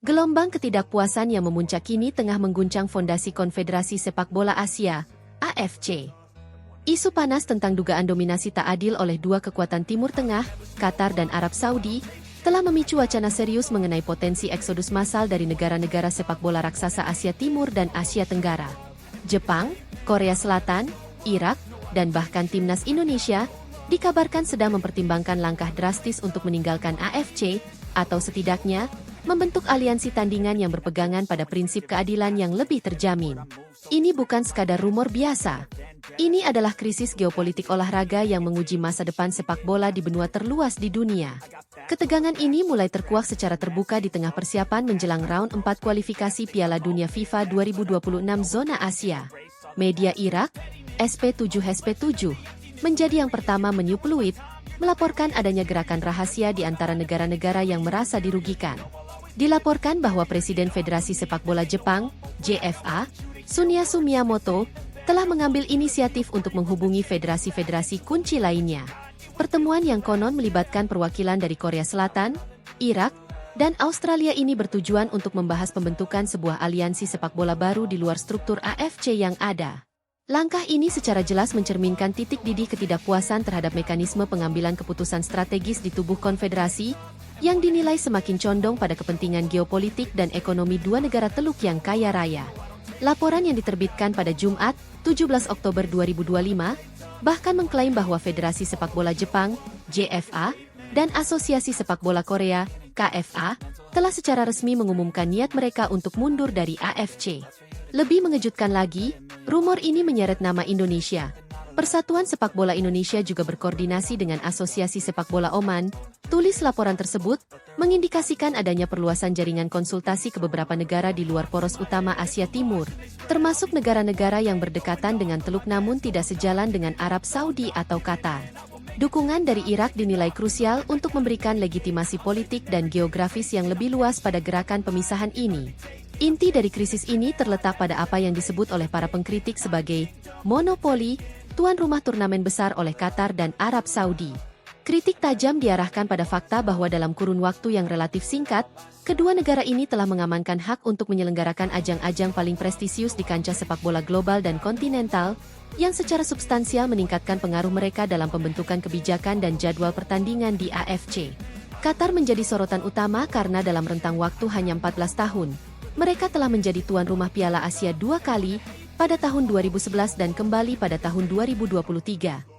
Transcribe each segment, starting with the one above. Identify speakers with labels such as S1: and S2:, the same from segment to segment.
S1: Gelombang ketidakpuasan yang memuncak kini tengah mengguncang fondasi Konfederasi Sepak Bola Asia, AFC. Isu panas tentang dugaan dominasi tak adil oleh dua kekuatan Timur Tengah, Qatar dan Arab Saudi, telah memicu wacana serius mengenai potensi eksodus massal dari negara-negara sepak bola raksasa Asia Timur dan Asia Tenggara. Jepang, Korea Selatan, Irak, dan bahkan timnas Indonesia, dikabarkan sedang mempertimbangkan langkah drastis untuk meninggalkan AFC, atau setidaknya, membentuk aliansi tandingan yang berpegangan pada prinsip keadilan yang lebih terjamin. Ini bukan sekadar rumor biasa. Ini adalah krisis geopolitik olahraga yang menguji masa depan sepak bola di benua terluas di dunia. Ketegangan ini mulai terkuak secara terbuka di tengah persiapan menjelang round 4 kualifikasi Piala Dunia FIFA 2026 zona Asia. Media Irak, SP7 menjadi yang pertama meniup peluit, melaporkan adanya gerakan rahasia di antara negara-negara yang merasa dirugikan. Dilaporkan bahwa Presiden Federasi Sepak Bola Jepang, JFA, Sunyasu Miyamoto, telah mengambil inisiatif untuk menghubungi federasi-federasi kunci lainnya. Pertemuan yang konon melibatkan perwakilan dari Korea Selatan, Irak, dan Australia ini bertujuan untuk membahas pembentukan sebuah aliansi sepak bola baru di luar struktur AFC yang ada. Langkah ini secara jelas mencerminkan titik didih ketidakpuasan terhadap mekanisme pengambilan keputusan strategis di tubuh konfederasi, yang dinilai semakin condong pada kepentingan geopolitik dan ekonomi dua negara Teluk yang kaya raya. Laporan yang diterbitkan pada Jumat, 17 Oktober 2025, bahkan mengklaim bahwa Federasi Sepak Bola Jepang, JFA, dan Asosiasi Sepak Bola Korea, KFA, telah secara resmi mengumumkan niat mereka untuk mundur dari AFC. Lebih mengejutkan lagi, rumor ini menyeret nama Indonesia. Persatuan Sepak Bola Indonesia juga berkoordinasi dengan Asosiasi Sepak Bola Oman. Tulis laporan tersebut mengindikasikan adanya perluasan jaringan konsultasi ke beberapa negara di luar poros utama Asia Timur, termasuk negara-negara yang berdekatan dengan Teluk namun tidak sejalan dengan Arab Saudi atau Qatar. Dukungan dari Irak dinilai krusial untuk memberikan legitimasi politik dan geografis yang lebih luas pada gerakan pemisahan ini. Inti dari krisis ini terletak pada apa yang disebut oleh para pengkritik sebagai monopoli tuan rumah turnamen besar oleh Qatar dan Arab Saudi. Kritik tajam diarahkan pada fakta bahwa dalam kurun waktu yang relatif singkat, kedua negara ini telah mengamankan hak untuk menyelenggarakan ajang-ajang paling prestisius di kancah sepak bola global dan kontinental, yang secara substansial meningkatkan pengaruh mereka dalam pembentukan kebijakan dan jadwal pertandingan di AFC. Qatar menjadi sorotan utama karena dalam rentang waktu hanya 14 tahun, mereka telah menjadi tuan rumah Piala Asia 2 kali, pada tahun 2011 dan kembali pada tahun 2023.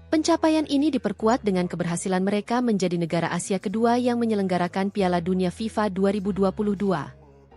S1: Pencapaian ini diperkuat dengan keberhasilan mereka menjadi negara Asia kedua yang menyelenggarakan Piala Dunia FIFA 2022.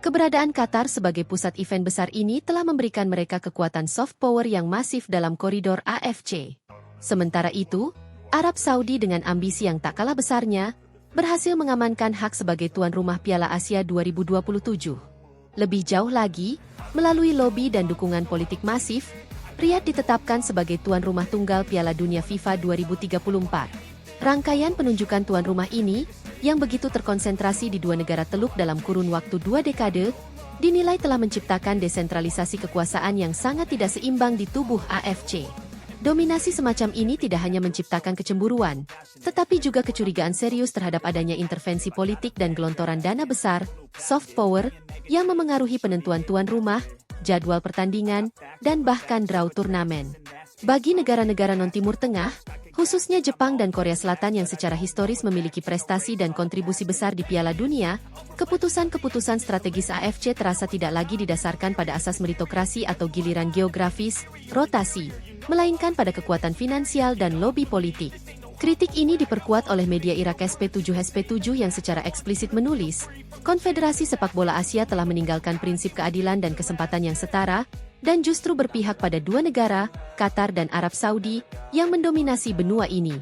S1: Keberadaan Qatar sebagai pusat event besar ini telah memberikan mereka kekuatan soft power yang masif dalam koridor AFC. Sementara itu, Arab Saudi dengan ambisi yang tak kalah besarnya, berhasil mengamankan hak sebagai tuan rumah Piala Asia 2027. Lebih jauh lagi, melalui lobi dan dukungan politik masif, Riyadh ditetapkan sebagai tuan rumah tunggal Piala Dunia FIFA 2034. Rangkaian penunjukan tuan rumah ini, yang begitu terkonsentrasi di dua negara Teluk dalam kurun waktu 2 dekade, dinilai telah menciptakan desentralisasi kekuasaan yang sangat tidak seimbang di tubuh AFC. Dominasi semacam ini tidak hanya menciptakan kecemburuan, tetapi juga kecurigaan serius terhadap adanya intervensi politik dan gelontoran dana besar, soft power, yang memengaruhi penentuan tuan rumah, jadwal pertandingan, dan bahkan draw turnamen. Bagi negara-negara non-Timur Tengah, khususnya Jepang dan Korea Selatan yang secara historis memiliki prestasi dan kontribusi besar di Piala Dunia, keputusan-keputusan strategis AFC terasa tidak lagi didasarkan pada asas meritokrasi atau giliran geografis, rotasi, melainkan pada kekuatan finansial dan lobi politik. Kritik ini diperkuat oleh media Irak SP7 yang secara eksplisit menulis, Konfederasi Sepak Bola Asia telah meninggalkan prinsip keadilan dan kesempatan yang setara, dan justru berpihak pada dua negara, Qatar dan Arab Saudi, yang mendominasi benua ini.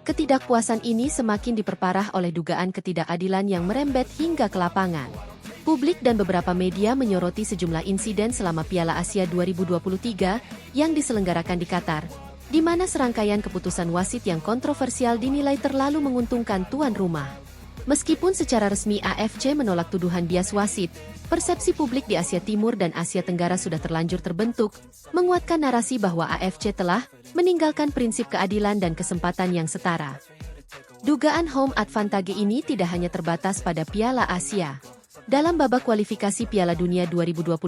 S1: Ketidakpuasan ini semakin diperparah oleh dugaan ketidakadilan yang merembet hingga ke lapangan. Publik dan beberapa media menyoroti sejumlah insiden selama Piala Asia 2023 yang diselenggarakan di Qatar, di mana serangkaian keputusan wasit yang kontroversial dinilai terlalu menguntungkan tuan rumah. Meskipun secara resmi AFC menolak tuduhan bias wasit, persepsi publik di Asia Timur dan Asia Tenggara sudah terlanjur terbentuk, menguatkan narasi bahwa AFC telah meninggalkan prinsip keadilan dan kesempatan yang setara. Dugaan home advantage ini tidak hanya terbatas pada Piala Asia. Dalam babak kualifikasi Piala Dunia 2026,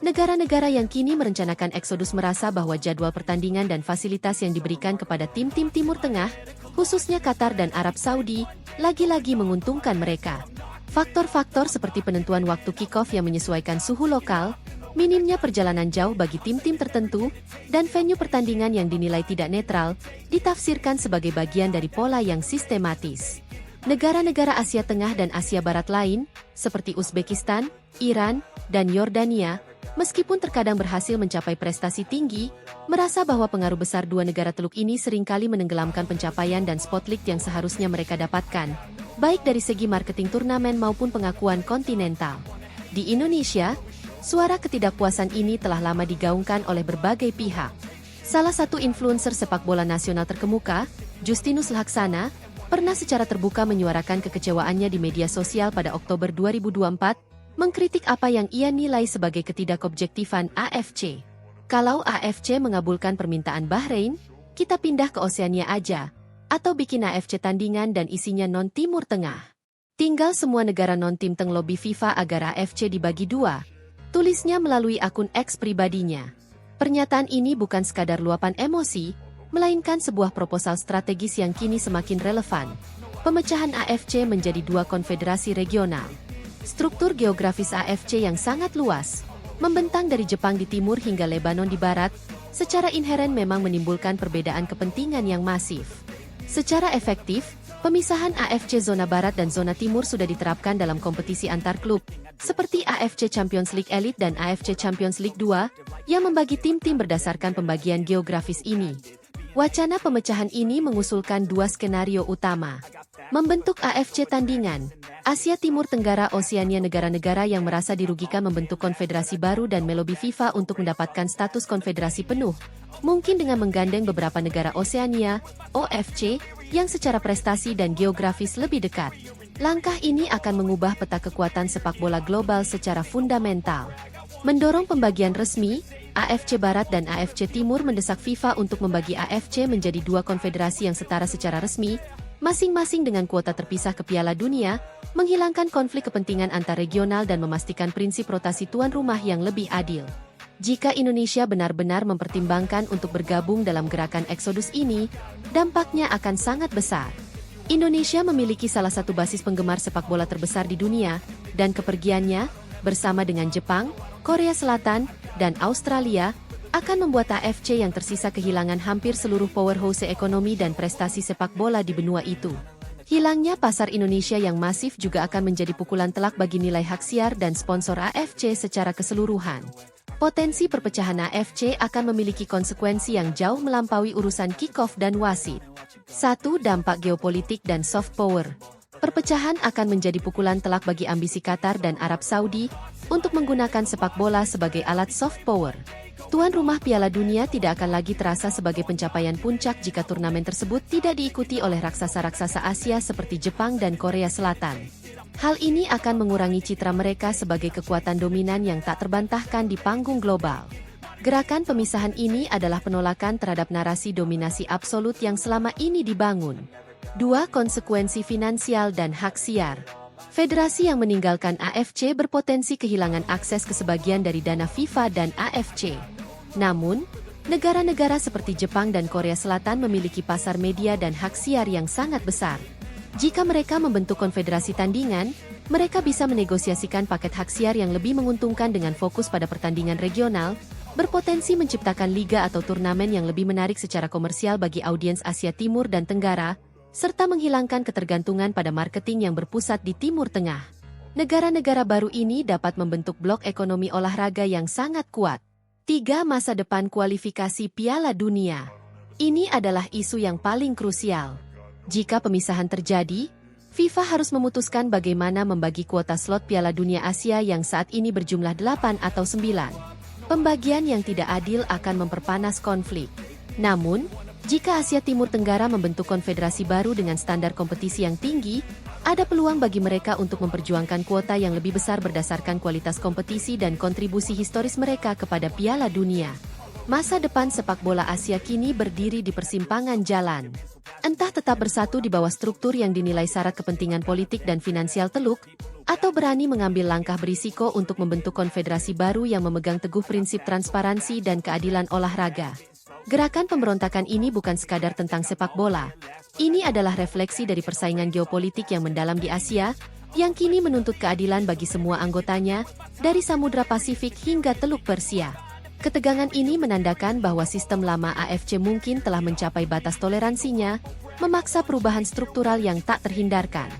S1: negara-negara yang kini merencanakan eksodus merasa bahwa jadwal pertandingan dan fasilitas yang diberikan kepada tim-tim Timur Tengah, khususnya Qatar dan Arab Saudi, lagi-lagi menguntungkan mereka. Faktor-faktor seperti penentuan waktu kick-off yang menyesuaikan suhu lokal, minimnya perjalanan jauh bagi tim-tim tertentu, dan venue pertandingan yang dinilai tidak netral, ditafsirkan sebagai bagian dari pola yang sistematis. Negara-negara Asia Tengah dan Asia Barat lain, seperti Uzbekistan, Iran, dan Yordania, meskipun terkadang berhasil mencapai prestasi tinggi, merasa bahwa pengaruh besar dua negara teluk ini seringkali menenggelamkan pencapaian dan spotlight yang seharusnya mereka dapatkan, baik dari segi marketing turnamen maupun pengakuan kontinental. Di Indonesia, suara ketidakpuasan ini telah lama digaungkan oleh berbagai pihak. Salah satu influencer sepak bola nasional terkemuka, Justinus Laksana, pernah secara terbuka menyuarakan kekecewaannya di media sosial pada Oktober 2024, mengkritik apa yang ia nilai sebagai ketidakobjektifan AFC. Kalau AFC mengabulkan permintaan Bahrain, kita pindah ke Oseania aja, atau bikin AFC tandingan dan isinya non-Timur Tengah. Tinggal semua negara non-tim teng lobby FIFA agar AFC dibagi dua, tulisnya melalui akun X pribadinya. Pernyataan ini bukan sekadar luapan emosi, melainkan sebuah proposal strategis yang kini semakin relevan. Pemecahan AFC menjadi dua konfederasi regional. Struktur geografis AFC yang sangat luas, membentang dari Jepang di timur hingga Lebanon di barat, secara inheren memang menimbulkan perbedaan kepentingan yang masif. Secara efektif, pemisahan AFC zona barat dan zona timur sudah diterapkan dalam kompetisi antar klub, seperti AFC Champions League Elite dan AFC Champions League 2, yang membagi tim-tim berdasarkan pembagian geografis ini. Wacana pemecahan ini mengusulkan dua skenario utama. Membentuk AFC tandingan, Asia Timur Tenggara Oseania, negara-negara yang merasa dirugikan membentuk konfederasi baru dan melobi FIFA untuk mendapatkan status konfederasi penuh, mungkin dengan menggandeng beberapa negara Oseania, OFC, yang secara prestasi dan geografis lebih dekat. Langkah ini akan mengubah peta kekuatan sepak bola global secara fundamental. Mendorong pembagian resmi, AFC Barat dan AFC Timur mendesak FIFA untuk membagi AFC menjadi dua konfederasi yang setara secara resmi, masing-masing dengan kuota terpisah ke Piala Dunia, menghilangkan konflik kepentingan antar regional dan memastikan prinsip rotasi tuan rumah yang lebih adil. Jika Indonesia benar-benar mempertimbangkan untuk bergabung dalam gerakan eksodus ini, dampaknya akan sangat besar. Indonesia memiliki salah satu basis penggemar sepak bola terbesar di dunia, dan kepergiannya, bersama dengan Jepang, Korea Selatan, dan Australia, akan membuat AFC yang tersisa kehilangan hampir seluruh powerhouse ekonomi dan prestasi sepak bola di benua itu. Hilangnya pasar Indonesia yang masif juga akan menjadi pukulan telak bagi nilai hak siar dan sponsor AFC secara keseluruhan. Potensi perpecahan AFC akan memiliki konsekuensi yang jauh melampaui urusan kick-off dan wasit. 1. Dampak geopolitik dan soft power. Perpecahan akan menjadi pukulan telak bagi ambisi Qatar dan Arab Saudi untuk menggunakan sepak bola sebagai alat soft power. Tuan rumah Piala Dunia tidak akan lagi terasa sebagai pencapaian puncak jika turnamen tersebut tidak diikuti oleh raksasa-raksasa Asia seperti Jepang dan Korea Selatan. Hal ini akan mengurangi citra mereka sebagai kekuatan dominan yang tak terbantahkan di panggung global. Gerakan pemisahan ini adalah penolakan terhadap narasi dominasi absolut yang selama ini dibangun. 2. Konsekuensi finansial dan hak siar. Federasi yang meninggalkan AFC berpotensi kehilangan akses ke sebagian dari dana FIFA dan AFC. Namun, negara-negara seperti Jepang dan Korea Selatan memiliki pasar media dan hak siar yang sangat besar. Jika mereka membentuk konfederasi tandingan, mereka bisa menegosiasikan paket hak siar yang lebih menguntungkan dengan fokus pada pertandingan regional, berpotensi menciptakan liga atau turnamen yang lebih menarik secara komersial bagi audiens Asia Timur dan Tenggara, serta menghilangkan ketergantungan pada marketing yang berpusat di Timur Tengah. Negara-negara baru ini dapat membentuk blok ekonomi olahraga yang sangat kuat. 3. Masa depan kualifikasi Piala Dunia. Ini adalah isu yang paling krusial. Jika pemisahan terjadi, FIFA harus memutuskan bagaimana membagi kuota slot Piala Dunia Asia yang saat ini berjumlah 8 atau 9. Pembagian yang tidak adil akan memperpanas konflik. Namun, jika Asia Timur Tenggara membentuk konfederasi baru dengan standar kompetisi yang tinggi, ada peluang bagi mereka untuk memperjuangkan kuota yang lebih besar berdasarkan kualitas kompetisi dan kontribusi historis mereka kepada Piala Dunia. Masa depan sepak bola Asia kini berdiri di persimpangan jalan. Entah tetap bersatu di bawah struktur yang dinilai syarat kepentingan politik dan finansial teluk, atau berani mengambil langkah berisiko untuk membentuk konfederasi baru yang memegang teguh prinsip transparansi dan keadilan olahraga. Gerakan pemberontakan ini bukan sekadar tentang sepak bola. Ini adalah refleksi dari persaingan geopolitik yang mendalam di Asia, yang kini menuntut keadilan bagi semua anggotanya, dari Samudra Pasifik hingga Teluk Persia. Ketegangan ini menandakan bahwa sistem lama AFC mungkin telah mencapai batas toleransinya, memaksa perubahan struktural yang tak terhindarkan.